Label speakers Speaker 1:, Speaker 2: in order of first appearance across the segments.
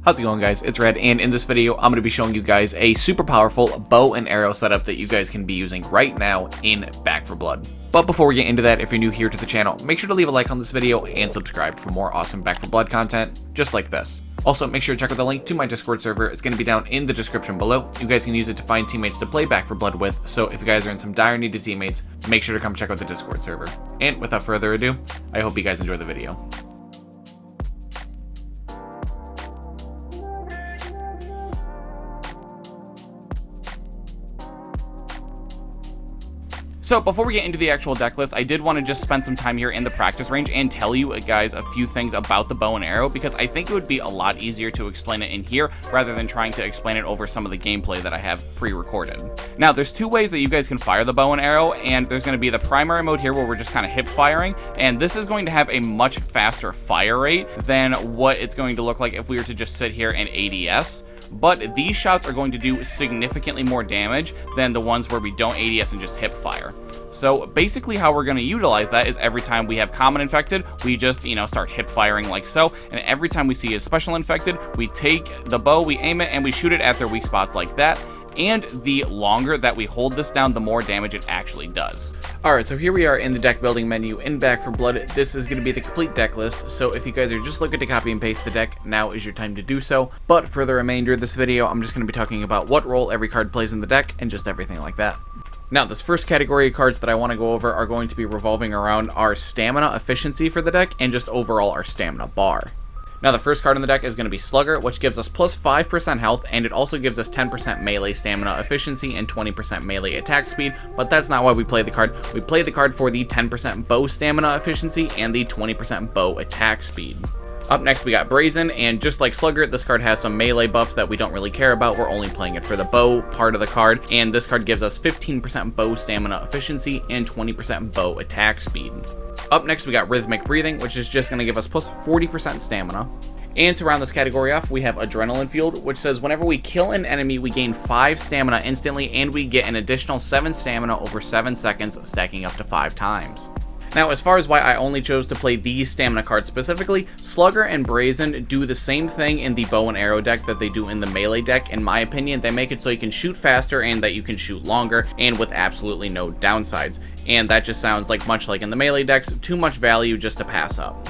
Speaker 1: How's it going, guys? It's Red, and in this video I'm going to be showing you guys a super powerful bow and arrow setup that you guys can be using right now in Back 4 Blood. But before we get into that, if you're new here to the channel, make sure to leave a like on this video and subscribe for more awesome Back 4 Blood content just like this. Also, make sure to check out the link to my Discord server. It's going to be down in the description below. You guys can use it to find teammates to play Back 4 Blood with, so if you guys are in some dire need of teammates, make sure to come check out the Discord server. And without further ado, I hope you guys enjoy the video. So before we get into the actual deck list, I did want to just spend some time here in the practice range and tell you guys a few things about the bow and arrow, because I think it would be a lot easier to explain it in here rather than trying to explain it over some of the gameplay that I have pre-recorded. Now, there's two ways that you guys can fire the bow and arrow, and there's going to be the primary mode here where we're just kind of hip firing, and this is going to have a much faster fire rate than what it's going to look like if we were to just sit here and ADS. But these shots are going to do significantly more damage than the ones where we don't ADS and just hip fire. So basically how we're going to utilize that is every time we have common infected, we just, start hip firing like so. And every time we see a special infected, we take the bow, we aim it, and we shoot it at their weak spots like that. And the longer that we hold this down, the more damage it actually does. Alright, so here we are in the deck building menu in Back 4 Blood. This is going to be the complete deck list, so if you guys are just looking to copy and paste the deck, now is your time to do so. But for the remainder of this video, I'm just going to be talking about what role every card plays in the deck and just everything like that. Now, this first category of cards that I want to go over are going to be revolving around our stamina efficiency for the deck and just overall our stamina bar. Now, the first card in the deck is going to be Slugger, which gives us plus 5% health, and it also gives us 10% melee stamina efficiency and 20% melee attack speed, but that's not why we play the card. We play the card for the 10% bow stamina efficiency and the 20% bow attack speed. Up next, we got Brazen, and just like Slugger, this card has some melee buffs that we don't really care about. We're only playing it for the bow part of the card, and this card gives us 15% bow stamina efficiency and 20% bow attack speed. Up next, we got Rhythmic Breathing, which is just going to give us plus 40% stamina. And to round this category off, we have Adrenaline Fueled, which says whenever we kill an enemy, we gain 5 stamina instantly, and we get an additional 7 stamina over 7 seconds, stacking up to 5 times. Now, as far as why I only chose to play these stamina cards specifically, Slugger and Brazen do the same thing in the bow and arrow deck that they do in the melee deck. In my opinion, they make it so you can shoot faster and that you can shoot longer and with absolutely no downsides. And that just sounds like, much like in the melee decks, too much value just to pass up.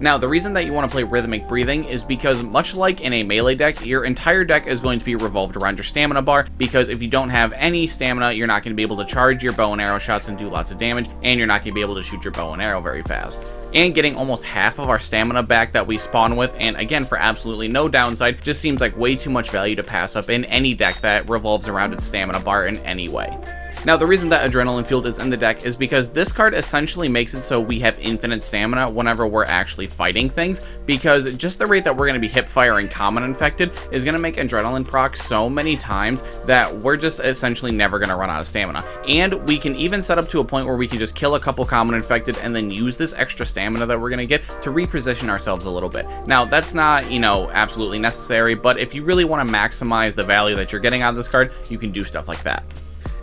Speaker 1: Now, the reason that you want to play Rhythmic Breathing is because, much like in a melee deck, your entire deck is going to be revolved around your stamina bar, because if you don't have any stamina, you're not going to be able to charge your bow and arrow shots and do lots of damage, and you're not going to be able to shoot your bow and arrow very fast. And getting almost half of our stamina back that we spawn with, and again, for absolutely no downside, just seems like way too much value to pass up in any deck that revolves around its stamina bar in any way. Now, the reason that Adrenaline Fueled is in the deck is because this card essentially makes it so we have infinite stamina whenever we're actually fighting things, because just the rate that we're going to be hip firing common infected is going to make Adrenaline proc so many times that we're just essentially never going to run out of stamina. And we can even set up to a point where we can just kill a couple common infected and then use this extra stamina that we're going to get to reposition ourselves a little bit. Now, that's not, absolutely necessary, but if you really want to maximize the value that you're getting out of this card, you can do stuff like that.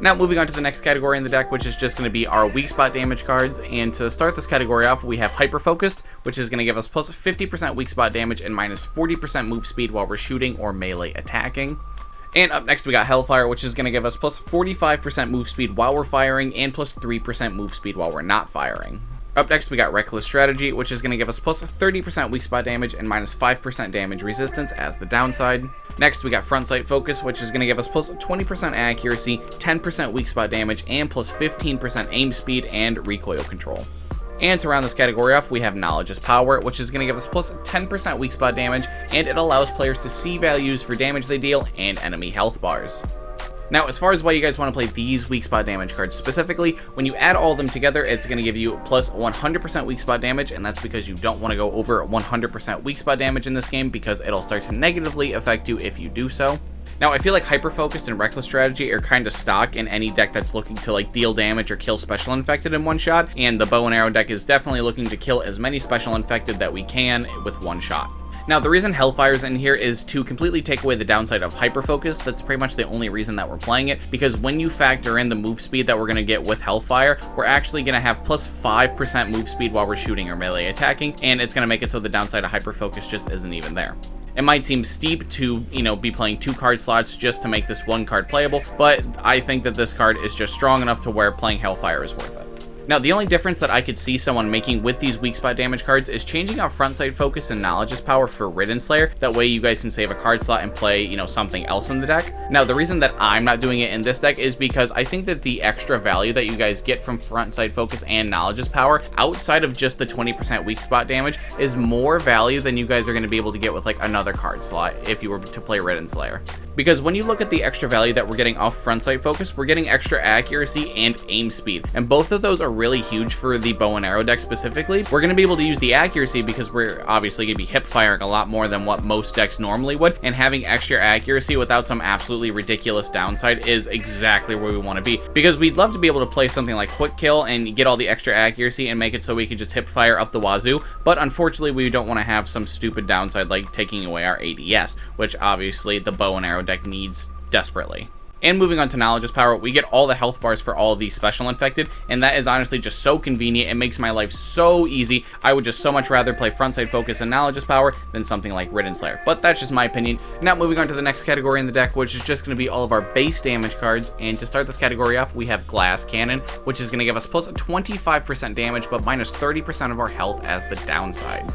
Speaker 1: Now, moving on to the next category in the deck, which is just going to be our weak spot damage cards. And to start this category off, we have Hyper Focused, which is going to give us plus 50% weak spot damage and minus 40% move speed while we're shooting or melee attacking. And up next, we got Hellfire, which is going to give us plus 45% move speed while we're firing and plus 3% move speed while we're not firing. Up next, we got Reckless Strategy, which is going to give us plus 30% weak spot damage and minus 5% damage resistance as the downside. Next, we got Front Sight Focus, which is going to give us plus 20% accuracy, 10% weak spot damage, and plus 15% aim speed and recoil control. And to round this category off, we have Knowledge is Power, which is going to give us plus 10% weak spot damage, and it allows players to see values for damage they deal and enemy health bars. Now, as far as why you guys want to play these weak spot damage cards specifically, when you add all of them together, it's going to give you plus 100% weak spot damage, and that's because you don't want to go over 100% weak spot damage in this game, because it'll start to negatively affect you if you do so. Now, I feel like Hyper Focused and Reckless Strategy are kind of stock in any deck that's looking to deal damage or kill special infected in one shot, and the bow and arrow deck is definitely looking to kill as many special infected that we can with one shot. Now, the reason Hellfire's in here is to completely take away the downside of Hyper Focus. That's pretty much the only reason that we're playing it, because when you factor in the move speed that we're going to get with Hellfire, we're actually going to have plus 5% move speed while we're shooting or melee attacking, and it's going to make it so the downside of Hyper Focus just isn't even there. It might seem steep to, you know, be playing 2 card slots just to make this 1 card playable, but I think that this card is just strong enough to where playing Hellfire is worth it. Now, the only difference that I could see someone making with these weak spot damage cards is changing out Frontside Focus and Knowledge's Power for Ridden Slayer. That way you guys can save a card slot and play, you know, something else in the deck. Now, the reason that I'm not doing it in this deck is because I think that the extra value that you guys get from Frontside Focus and Knowledge's Power, outside of just the 20% weak spot damage, is more value than you guys are going to be able to get with like another card slot if you were to play Ridden Slayer. Because when you look at the extra value that we're getting off Frontside Focus, we're getting extra accuracy and aim speed, and both of those are really huge for the bow and arrow deck specifically. We're going to be able to use the accuracy because we're obviously going to be hip firing a lot more than what most decks normally would, and having extra accuracy without some absolutely ridiculous downside is exactly where we want to be, because we'd love to be able to play something like Quick Kill and get all the extra accuracy and make it so we can just hip fire up the wazoo, but unfortunately we don't want to have some stupid downside like taking away our ADS, which obviously the bow and arrow deck needs desperately. And moving on to Knowledge's Power, we get all the health bars for all of these special infected, and that is honestly just so convenient. It makes my life so easy. I would just so much rather play Frontside Focus and Knowledge's Power than something like Ridden Slayer, but that's just my opinion. Now moving on to the next category in the deck, which is just going to be all of our base damage cards, and to start this category off, we have Glass Cannon, which is going to give us plus 25% damage, but minus 30% of our health as the downside.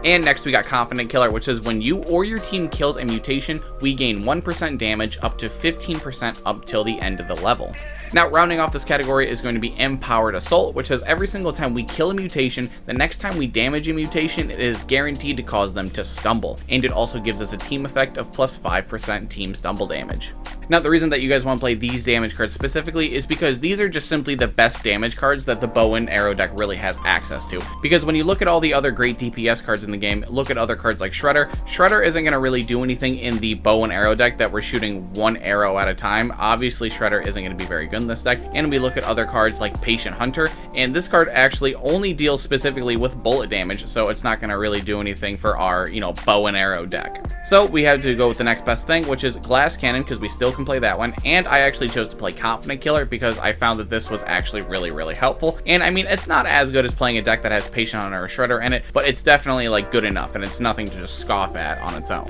Speaker 1: And next we got Confident Killer, which is when you or your team kills a mutation, we gain 1% damage up to 15% up till the end of the level. Now, rounding off this category is going to be Empowered Assault, which says every single time we kill a mutation, the next time we damage a mutation, it is guaranteed to cause them to stumble. And it also gives us a team effect of plus 5% team stumble damage. Now, the reason that you guys want to play these damage cards specifically is because these are just simply the best damage cards that the bow and arrow deck really has access to. Because when you look at all the other great DPS cards in the game, look at other cards like Shredder. Shredder isn't going to really do anything in the bow and arrow deck that we're shooting 1 arrow at a time. Obviously, Shredder isn't going to be very good in this deck. And we look at other cards like Patient Hunter, and this card actually only deals specifically with bullet damage, so it's not going to really do anything for our, you know, bow and arrow deck. So we had to go with the next best thing, which is Glass Cannon, because we still can play that one, and I actually chose to play Confident Killer because I found that this was actually really helpful. And I mean, it's not as good as playing a deck that has Patient Hunter or Shredder in it, but it's definitely like good enough, and it's nothing to just scoff at on its own.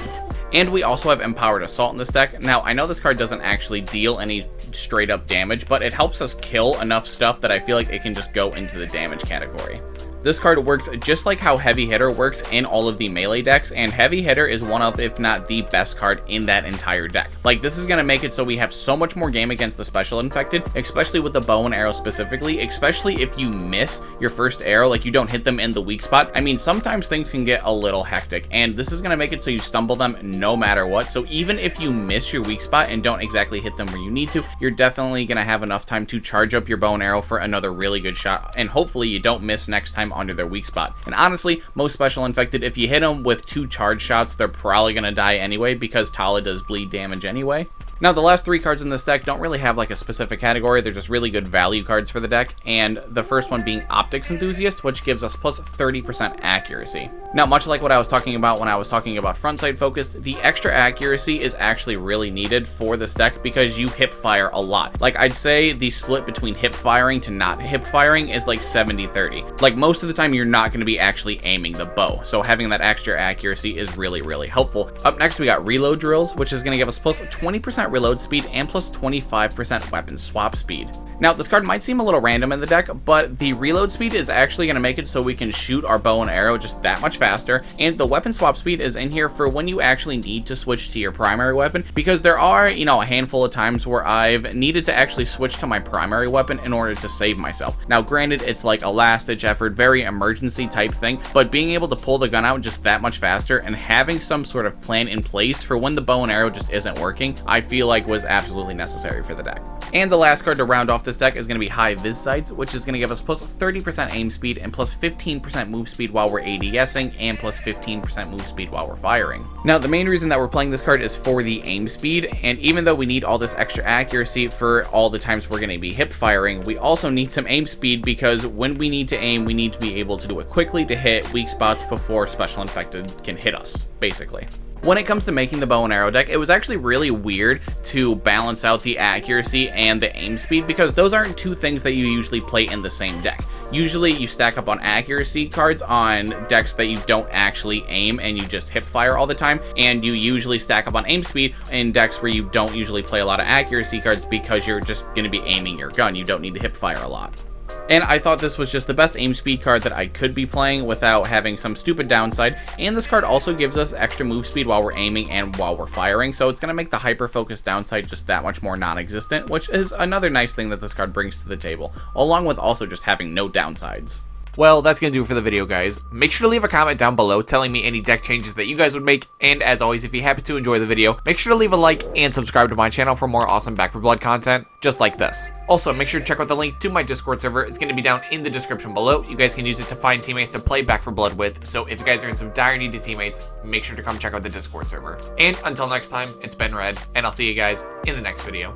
Speaker 1: And we also have Empowered Assault in this deck. Now, I know this card doesn't actually deal any straight up damage, but it helps us kill enough stuff that I feel like it can just go into the damage category. This card works just like how Heavy Hitter works in all of the melee decks, and Heavy Hitter is one of, if not the best card in that entire deck. Like, this is going to make it so we have so much more game against the special infected, especially with the bow and arrow specifically, especially if you miss your first arrow, like you don't hit them in the weak spot. I mean, sometimes things can get a little hectic, and this is going to make it so you stumble them no matter what. So even if you miss your weak spot and don't exactly hit them where you need to, you're definitely going to have enough time to charge up your bow and arrow for another really good shot, and hopefully you don't miss next time under their weak spot. And honestly, most special infected, if you hit them with 2 charge shots, they're probably going to die anyway because Tala does bleed damage anyway. Now, the last 3 cards in this deck don't really have like a specific category. They're just really good value cards for the deck, and the first one being Optics Enthusiast, which gives us plus 30% accuracy. Now, much like what I was talking about when I was talking about Frontside Focused, the extra accuracy is actually really needed for this deck because you hip fire a lot. Like, I'd say the split between hip firing to not hip firing is like 70-30. Like, most of the time you're not going to be actually aiming the bow, so having that extra accuracy is really helpful. Up next, we got Reload Drills, which is going to give us plus 20% reload speed and plus 25% weapon swap speed. Now, this card might seem a little random in the deck, but the reload speed is actually going to make it so we can shoot our bow and arrow just that much faster, and the weapon swap speed is in here for when you actually need to switch to your primary weapon, because there are, you know, a handful of times where I've needed to actually switch to my primary weapon in order to save myself. Now, granted, it's like a last-ditch effort, very emergency type thing, but being able to pull the gun out just that much faster and having some sort of plan in place for when the bow and arrow just isn't working, I feel like was absolutely necessary for the deck. And the last card to round off this deck is going to be High Vis Sights, which is going to give us plus 30% aim speed and plus 15% move speed while we're ADSing, and plus 15% move speed while we're firing. Now, the main reason that we're playing this card is for the aim speed, and even though we need all this extra accuracy for all the times we're going to be hip firing, we also need some aim speed because when we need to aim, we need to be able to do it quickly to hit weak spots before special infected can hit us, basically. When it comes to making the bow and arrow deck, it was actually really weird to balance out the accuracy and the aim speed because those aren't 2 things that you usually play in the same deck. Usually you stack up on accuracy cards on decks that you don't actually aim and you just hip fire all the time, and you usually stack up on aim speed in decks where you don't usually play a lot of accuracy cards because you're just going to be aiming your gun. You don't need to hip fire a lot. And I thought this was just the best aim speed card that I could be playing without having some stupid downside. And this card also gives us extra move speed while we're aiming and while we're firing, so it's going to make the hyper focus downside just that much more non-existent, which is another nice thing that this card brings to the table, along with also just having no downsides.
Speaker 2: Well, that's going to do it for the video, guys. Make sure to leave a comment down below telling me any deck changes that you guys would make, and as always, if you happen to enjoy the video, make sure to leave a like and subscribe to my channel for more awesome Back 4 Blood content just like this. Also, make sure to check out the link to my Discord server. It's going to be down in the description below. You guys can use it to find teammates to play Back 4 Blood with, so if you guys are in some dire need of teammates, make sure to come check out the Discord server. And until next time, it's been Red, and I'll see you guys in the next video.